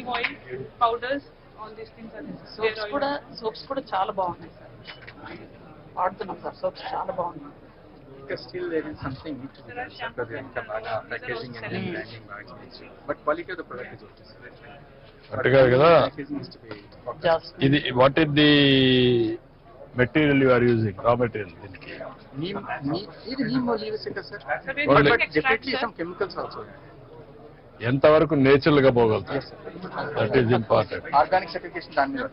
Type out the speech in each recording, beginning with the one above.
olive oil, powders, all these things are there. Soaps kuda chaala baagunnai sir. వాడుతున్నాం sir soaps చాలా బాగున్నాయి. ఇంకా still there is something need to be done ఇంకా బాగా packaging and branding బాగా చేయొచ్చు but quality of the product is okay sir అట్టుగా కదా ఇది what is the material you are using raw material దీనికి ఇది నీమ్ లీవ్స్ ఇంకా sir but definitely some chemicals also ఎంతవరకు నేచురల్ గా పోగలుగుతారు that is important organic certification దాని మీద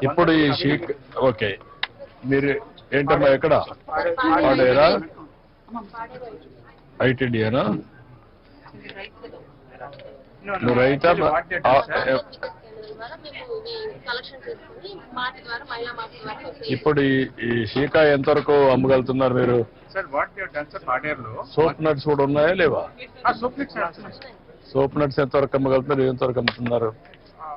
ఇప్పుడు ఈ షీక్ ఓకే మీరు ఏంటమ్మా ఎక్కడ పాడేరా ఐటీడీనా నువ్వు రైతా ఇప్పుడు ఈ షీకా ఎంతవరకు అమ్మగలుగుతున్నారు మీరు సోప్ నట్స్ కూడా ఉన్నాయా లేవా సోప్ నట్స్ ఎంతవరకు అమ్మగలుగుతున్నారు ఎంతవరకు అమ్ముతున్నారు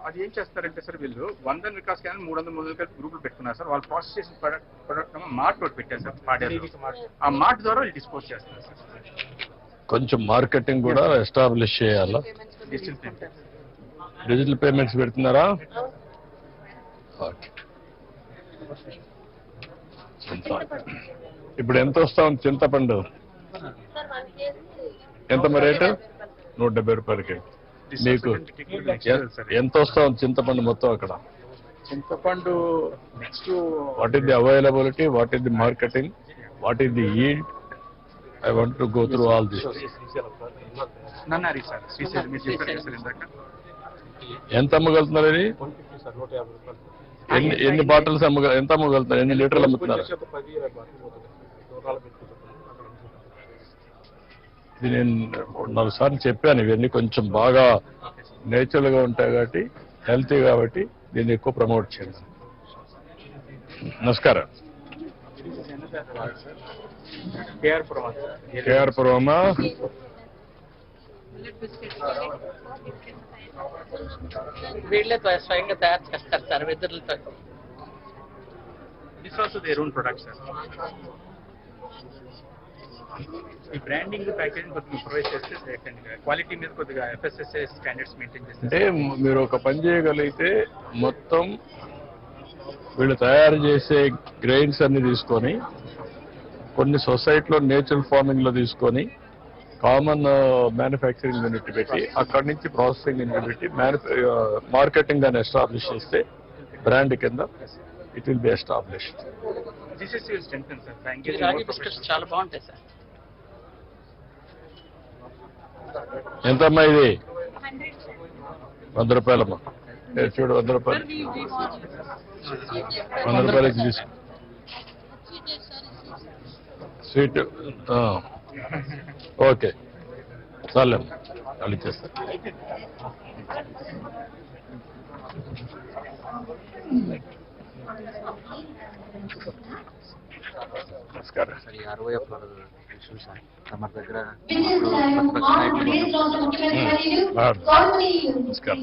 అది ఏం చేస్తారంటే సార్ వీళ్ళు 100 వికాస్ క్యాన్ 300 గ్రూపులు పెట్టుకున్నారు సార్ వాళ్ళు ప్రాసెస్ చేసిన ప్రొడక్ట్ మార్ట్ ఒకటి పెట్టారు సార్ పాడేరు ఆ మార్ట్ ద్వారా వాళ్ళు డిస్పోజ్ చేస్తున్నారు సార్ కొంచెం మార్కెటింగ్ కూడా ఎస్టాబ్లిష్ చేయాలా డిజిటల్ పేమెంట్స్ పెడుతున్నారా ఓకే ఇప్పుడు ఎంత వస్తా ఉంది చింతపండు ఎంత మరి రేటు 170 రూపాయలకి మీకు ఎంత వస్తా ఉంది చింతపండు మొత్తం అక్కడ చింతపండు next what is the availability what is the marketing what is the yield I want to go through all this నన్నారి సార్ శ్రీశైలం మీరు చెప్పారు సార్ ఇందాక ఎంత అమ్మగలుగుతున్నారు ఇది ఎన్ని బాటిల్స్ ఎంత అమ్మగలుగుతున్నారు ఎన్ని లీటర్లు అమ్ముతున్నారు ఇది నేను 4 సార్లు చెప్పాను ఇవన్నీ కొంచెం బాగా నేచురల్ గా ఉంటాయి కాబట్టి హెల్తీ కాబట్టి దీన్ని ఎక్కువ ప్రమోట్ చేయండి నమస్కారం కేఆర్ పురమా వీళ్ళే స్వయంగా తయారు చేస్తారు సార్ వెదురులతో this also their own product sir ఈ బ్రాండింగ్ ప్యాకేజింగ్ కొద్దిగా ప్రొవైడ్ చేస్తే క్వాలిటీ మీద కొద్దిగా ఎఫ్ఎస్ఎస్ఐ స్టాండర్డ్స్ మెయింటైన్ చేస్తే అంటే మీరు ఒక పని చేయగలిగితే మొత్తం వీళ్ళు తయారు చేసే గ్రెయిన్స్ అన్ని తీసుకొని కొన్ని సొసైటీలో నేచురల్ ఫార్మింగ్ లో తీసుకొని కామన్ మ్యానుఫ్యాక్చరింగ్ యూనిట్ పెట్టి అక్కడి నుంచి ప్రాసెసింగ్ యూనిట్ పెట్టి మార్కెటింగ్ అని ఎస్టాబ్లిష్ చేస్తే బ్రాండ్ కింద ఇట్ విల్ బి ఎస్టాబ్లిష్డ్. రాగి బిస్కెట్స్ చాలా బాగుంటాయి సార్. ఎంతమ్మా ఇది 100 రూపాయలమ్మా చూడు 100 రూపాయలు 100 రూపాయలకి తీసుకో స్వీట్ ఓకే చాలేమ్మా వాళ్ళు ఇచ్చేస్తారు. నమస్కారం. తమ దగ్గర నమస్కారం.